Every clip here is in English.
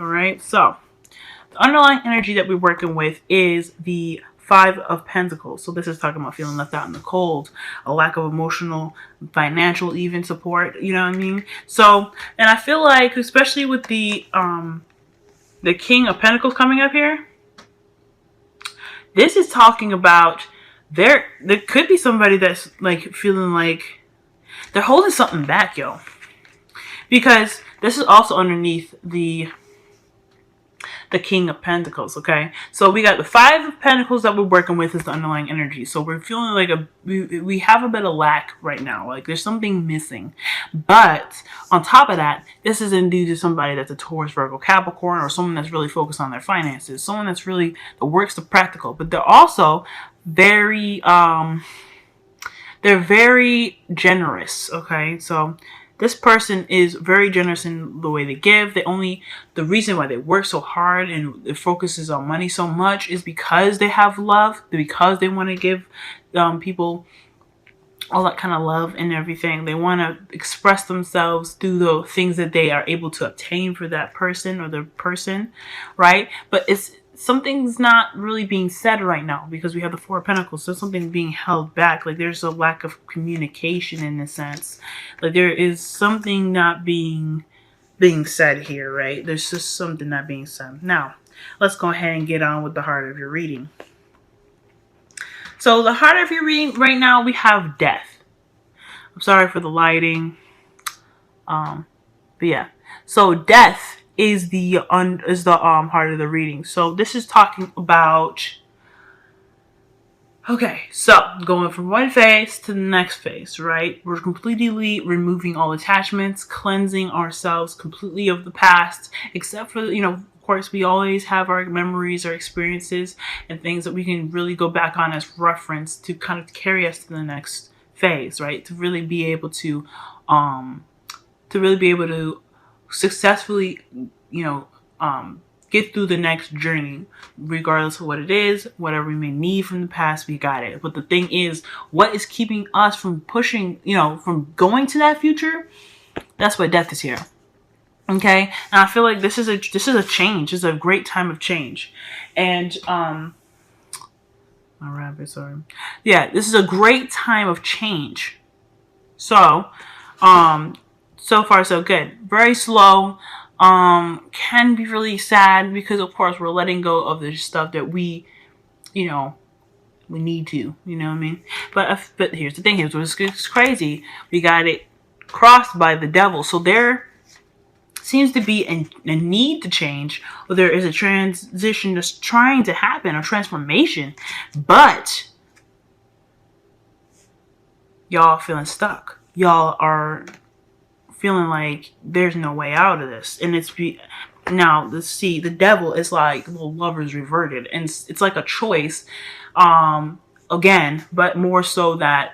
All right. So the underlying energy that we're working with is the Five of Pentacles. So this is talking about feeling left out in the cold, a lack of emotional, financial, even support. You know what I mean? So, and I feel like, especially with the King of Pentacles coming up here, this is talking about there could be somebody that's like feeling like they're holding something back, yo. Because this is also underneath the King of Pentacles, okay? So we got the Five of Pentacles that we're working with is the underlying energy. So we're feeling like we have a bit of lack right now. Like there's something missing. But on top of that, this is indeed to somebody that's a Taurus, Virgo, Capricorn, or someone that's really focused on their finances. Someone that's really that works the practical. But they're also very they're very generous, okay? So this person is very generous in the way they give. The reason why they work so hard and it focuses on money so much is because they have love, because they want to give people all that kind of love and everything. They want to express themselves through the things that they are able to obtain for that person or the person, right? But something's not really being said right now because we have the Four of Pentacles. So something's being held back. Like there's a lack of communication in a sense. Like there is something not being said here, right? There's just something not being said. Now, let's go ahead and get on with the heart of your reading. So the heart of your reading right now, we have death. I'm sorry for the lighting. But yeah. So death is the heart of the reading. So this is talking about, okay, so going from one phase to the next phase, right? We're completely removing all attachments, cleansing ourselves completely of the past, except for, of course, we always have our memories, our experiences, and things that we can really go back on as reference to kind of carry us to the next phase, right? To really be able to successfully, get through the next journey, regardless of what it is, whatever we may need from the past, we got it. But the thing is, what is keeping us from pushing, from going to that future? That's why death is here. Okay, and I feel like this is a change. This is a great time of change, and my rabbit, sorry. Yeah, this is a great time of change. So, so far so good. Very slow. Can be really sad because of course we're letting go of the stuff that we need to, you know what I mean? But here's the thing, here's what's crazy. We got it crossed by the devil. So there seems to be a need to change, or there is a transition that's trying to happen, a transformation, but y'all feeling stuck. Y'all are feeling like there's no way out of this. And now the devil is like the lovers reverted, and it's like a choice again, but more so that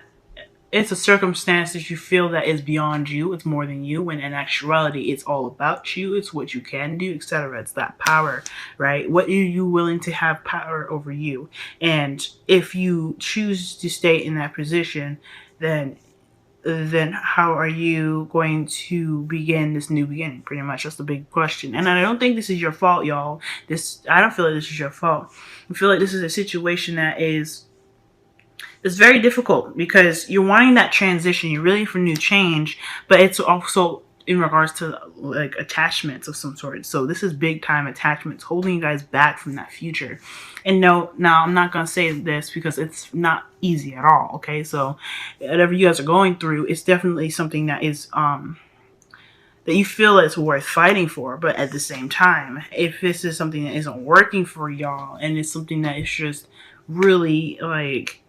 it's a circumstance that you feel that is beyond you, it's more than you, when in actuality it's all about you, it's what you can do, etc. It's that power, right? What are you willing to have power over you? And if you choose to stay in that position, then how are you going to begin this new beginning? Pretty much, that's the big question. And I don't think this is your fault, y'all. I don't feel like this is your fault. I feel like this is a situation that it's very difficult because you're wanting that transition. You're ready for new change, but it's also in regards to like attachments of some sort. So this is big time attachments holding you guys back from that future. And no, now I'm not going to say this because it's not easy at all. Okay. So whatever you guys are going through, it's definitely something that is, that you feel it's worth fighting for. But at the same time, if this is something that isn't working for y'all and it's something that is just really like,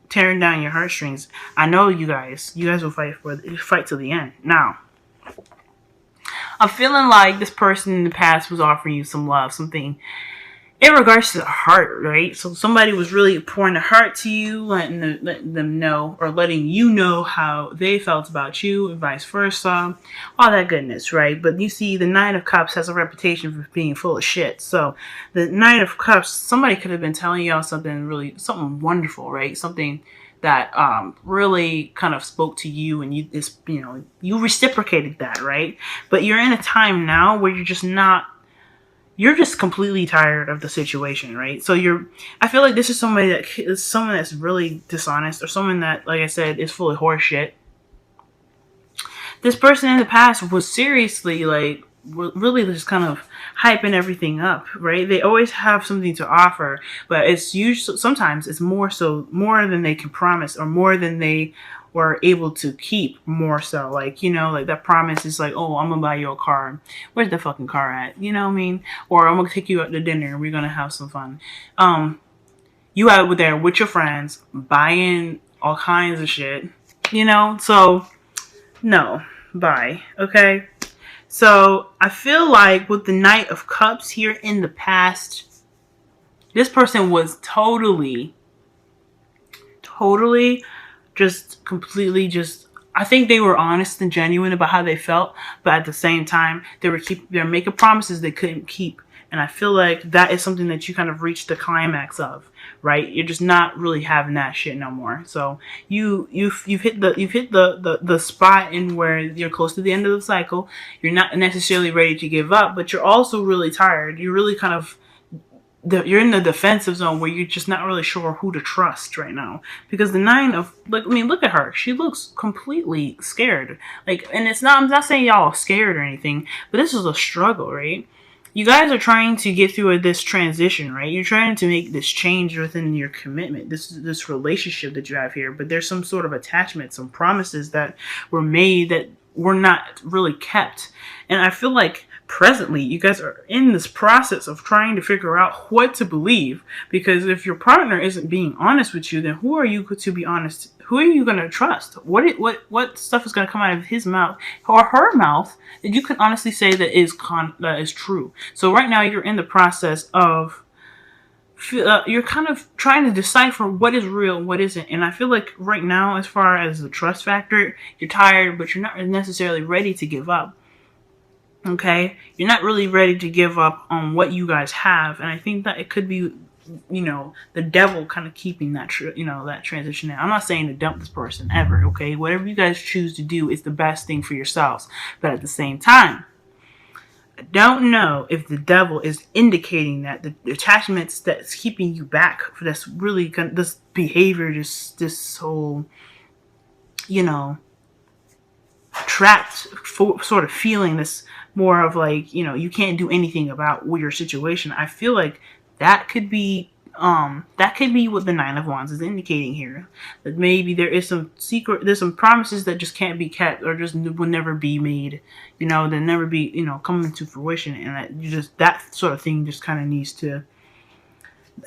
tearing down your heartstrings, I know you guys will fight till the end. Now, I'm feeling like this person in the past was offering you some love, something in regards to the heart, right? So somebody was really pouring the heart to you, letting them know, or letting you know how they felt about you, and vice versa, all that goodness, right? But you see, the Nine of Cups has a reputation for being full of shit. So the Nine of Cups, somebody could have been telling y'all something wonderful, right? Something that really kind of spoke to you, and you reciprocated that, right? But you're in a time now where you're just not you're just completely tired of the situation, right? So I feel like this is someone that's really dishonest, or someone that, like I said, is full of horseshit. This person in the past was seriously like really just kind of hyping everything up, right? They always have something to offer, but it's usually sometimes it's more than they can promise, or more than they were able to keep, more so. Like, like that promise is like, oh, I'm gonna buy you a car. Where's the fucking car at? You know what I mean? Or I'm gonna take you out to dinner and we're gonna have some fun. You out there with your friends buying all kinds of shit, so no, bye. Okay. So I feel like with the Knight of Cups here in the past, this person was totally just completely just, I think they were honest and genuine about how they felt, but at the same time, they're making promises they couldn't keep. And I feel like that is something that you kind of reach the climax of, right? You're just not really having that shit no more. So you've hit the spot in where you're close to the end of the cycle. You're not necessarily ready to give up, but you're also really tired. You're really kind of you're in the defensive zone where you're just not really sure who to trust right now, because the look at her. She looks completely scared. And I'm not saying y'all are scared or anything, but this is a struggle, right? You guys are trying to get through this transition, right? You're trying to make this change within your commitment, this relationship that you have here, but there's some sort of attachment, some promises that were made that were not really kept. And I feel like presently you guys are in this process of trying to figure out what to believe, because if your partner isn't being honest with you, then who are you to be honest? Who are you going to trust? What stuff is going to come out of his mouth or her mouth that you can honestly say that is true? So right now you're in the process of you're kind of trying to decipher what is real and what isn't. And I feel like right now, as far as the trust factor, you're tired, but you're not necessarily ready to give up. Okay, you're not really ready to give up on what you guys have, and I think that it could be, the devil kind of keeping that, that transition in. I'm not saying to dump this person ever. Okay, whatever you guys choose to do is the best thing for yourselves, but at the same time, I don't know if the devil is indicating that the attachments that's keeping you back, that's really this behavior, this whole, trapped sort of feeling, this more of like, you can't do anything about your situation. I feel like that could be what the Nine of Wands is indicating here. That maybe there's some promises that just can't be kept, or just will never be made, they'll never be, come into fruition. And that sort of thing just kind of needs to,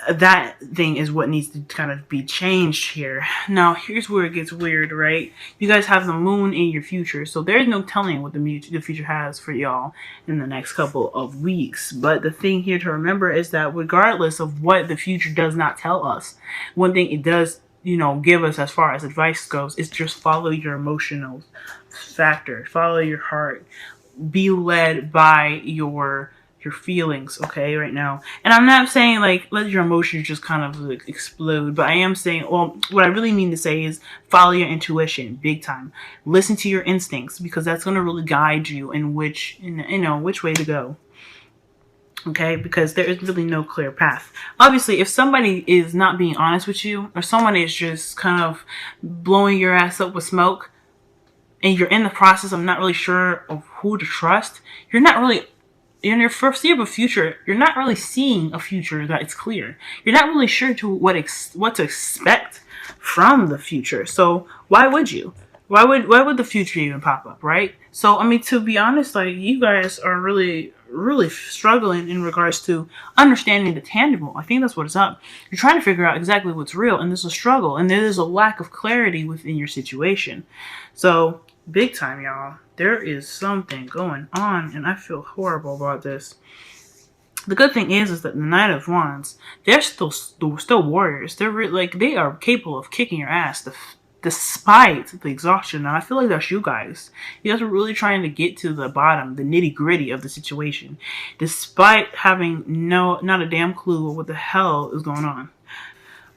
that thing is what needs to kind of be changed here. Now, here's where it gets weird, right? You guys have the moon in your future, so there's no telling what the future has for y'all in the next couple of weeks. But the thing here to remember is that regardless of what the future does not tell us, one thing it does, give us as far as advice goes, is just follow your emotional factor, follow your heart, be led by your feelings, okay, right now. And I'm not saying like let your emotions just kind of like explode, but I am saying, well, what I really mean to say is follow your intuition big time. Listen to your instincts, because that's going to really guide you in which way to go. Okay, because there is really no clear path. Obviously, if somebody is not being honest with you, or someone is just kind of blowing your ass up with smoke, and you're in the process of not really sure of who to trust, you're not really, in your foreseeable future, you're not really seeing a future that is clear. You're not really sure to what to expect from the future. So why would you? Why would the future even pop up, right? So I mean, to be honest, like, you guys are really struggling in regards to understanding the tangible. I think that's what it's up. You're trying to figure out exactly what's real, and there's a struggle, and there is a lack of clarity within your situation. So big time, y'all. There is something going on, and I feel horrible about this. The good thing is that the Knight of Wands, they're still warriors. They are capable of kicking your ass despite the exhaustion. And I feel like that's you guys. You guys are really trying to get to the bottom, the nitty gritty of the situation, despite having not a damn clue of what the hell is going on.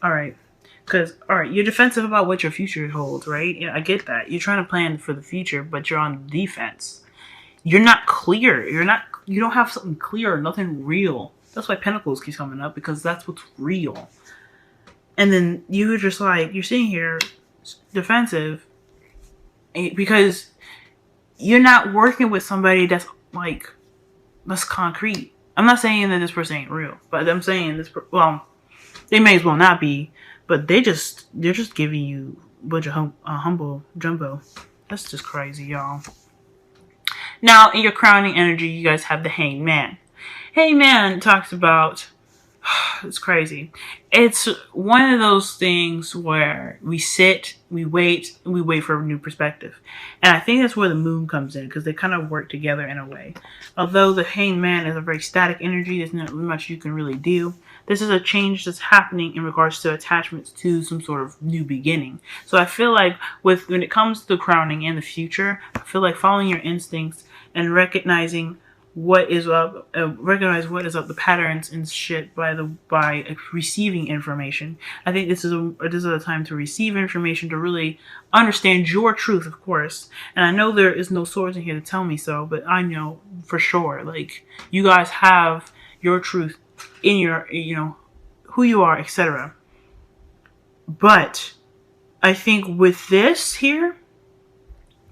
All right. Because, all right, you're defensive about what your future holds, right? Yeah, I get that. You're trying to plan for the future, but you're on defense. You're not clear. You're not you don't have something clear, nothing real. That's why Pentacles keeps coming up, because that's what's real. And then you're just like, you're sitting here defensive because you're not working with somebody that's like, that's concrete. I'm not saying that this person ain't real, but I'm saying this, well, they may as well not be, but they're just giving you a bunch of humble jumbo. That's just crazy, y'all. Now, in your crowning energy, you guys have the Hanged Man. Hanged Man talks about, it's crazy. It's one of those things where we sit, we wait for a new perspective. And I think that's where the moon comes in, because they kind of work together in a way. Although the Hanged Man is a very static energy, there's not much you can really do. This is a change that's happening in regards to attachments to some sort of new beginning. So I feel like when it comes to the crowning and the future, I feel like following your instincts and recognizing what is up, the patterns and shit by receiving information. I think this is a time to receive information, to really understand your truth, of course. And I know there is no source in here to tell me so, but I know for sure, like, you guys have your truth in your, who you are, etc. But I think with this here,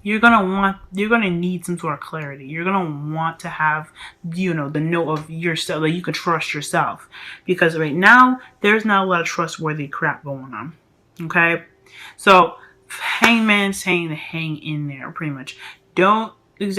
you're gonna need some sort of clarity. You're gonna want to have, the know of yourself, that you can trust yourself. Because right now, there's not a lot of trustworthy crap going on. Okay? So, Hangman's saying to hang in there, pretty much. Don't make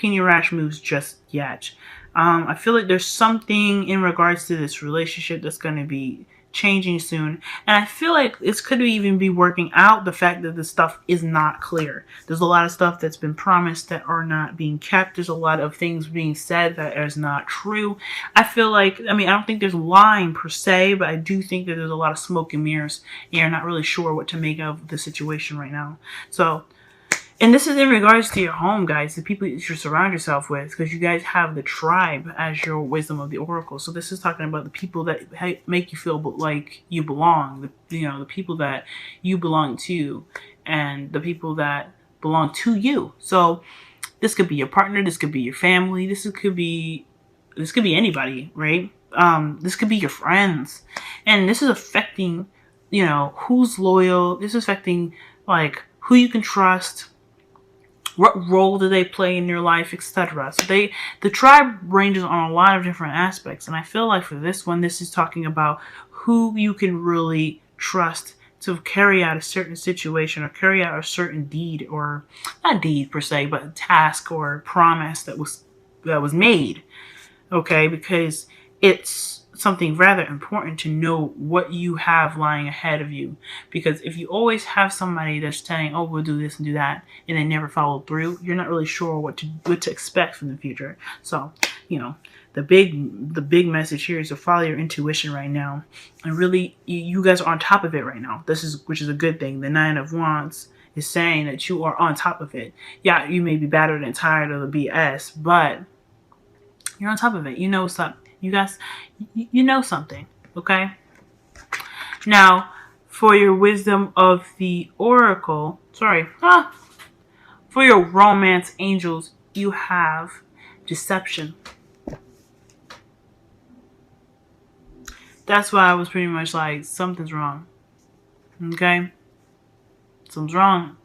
any rash moves just yet. I feel like there's something in regards to this relationship that's going to be changing soon. And I feel like this could even be working out the fact that the stuff is not clear. There's a lot of stuff that's been promised that are not being kept. There's a lot of things being said that is not true. I feel like, I don't think there's lying per se, but I do think that there's a lot of smoke and mirrors, and you're not really sure what to make of the situation right now. So, and this is in regards to your home, guys, the people that you surround yourself with, because you guys have the tribe as your wisdom of the oracle. So this is talking about the people that make you feel like you belong, the people that you belong to, and the people that belong to you. So this could be your partner, this could be your family, this could be anybody, right? This could be your friends, and this is affecting, who's loyal. This is affecting, like, who you can trust. What role do they play in your life, etc. So the tribe ranges on a lot of different aspects. And I feel like for this one, this is talking about who you can really trust to carry out a certain situation or carry out a certain deed, or not deed per se, but a task or promise that was made. Okay, because it's something rather important to know what you have lying ahead of you. Because if you always have somebody that's saying, oh, we'll do this and do that, and they never follow through, you're not really sure what to expect from the future. So, the big message here is to follow your intuition right now. And really, you guys are on top of it right now. Which is a good thing. The 9 of Wands is saying that you are on top of it. Yeah, you may be battered and tired of the BS, but you're on top of it. You know something. You guys, you know something, okay? Now, for your wisdom of the oracle, for your romance angels, you have deception. That's why I was pretty much like, something's wrong, okay? Something's wrong.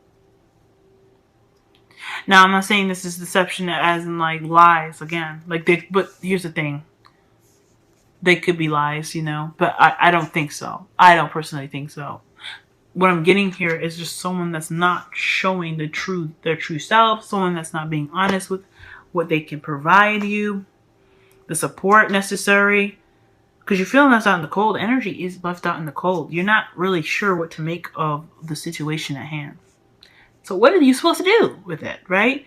Now, I'm not saying this is deception as in like lies again, but here's the thing. They could be lies, but I don't think so. I don't personally think so. What I'm getting here is just someone that's not showing their true self, someone that's not being honest with what they can provide you, the support necessary. Because you're feeling left out in the cold. Energy is left out in the cold. You're not really sure what to make of the situation at hand. So what are you supposed to do with it, right?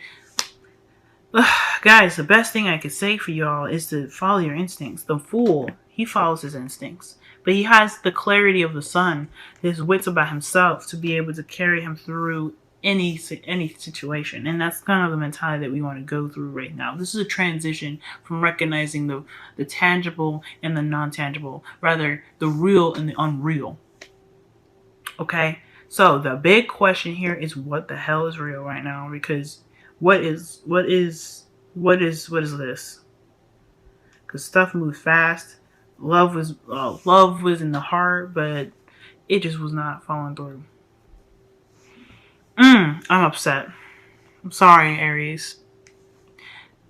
Guys, the best thing I could say for y'all is to follow your instincts. The fool, he follows his instincts. But he has the clarity of the sun, his wits about himself, to be able to carry him through any situation. And that's kind of the mentality that we want to go through right now. This is a transition from recognizing the tangible and the non-tangible. Rather, the real and the unreal. Okay? So, the big question here is, what the hell is real right now? Because what is What is this? Because stuff moves fast. Love was in the heart, but it just was not following through. I'm upset. I'm sorry, Aries.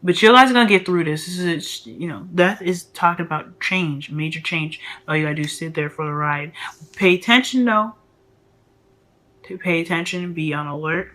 But you guys are gonna get through this. This is, death is talking about change, major change. All you gotta do is sit there for the ride. Pay attention, though. To pay attention, be on alert.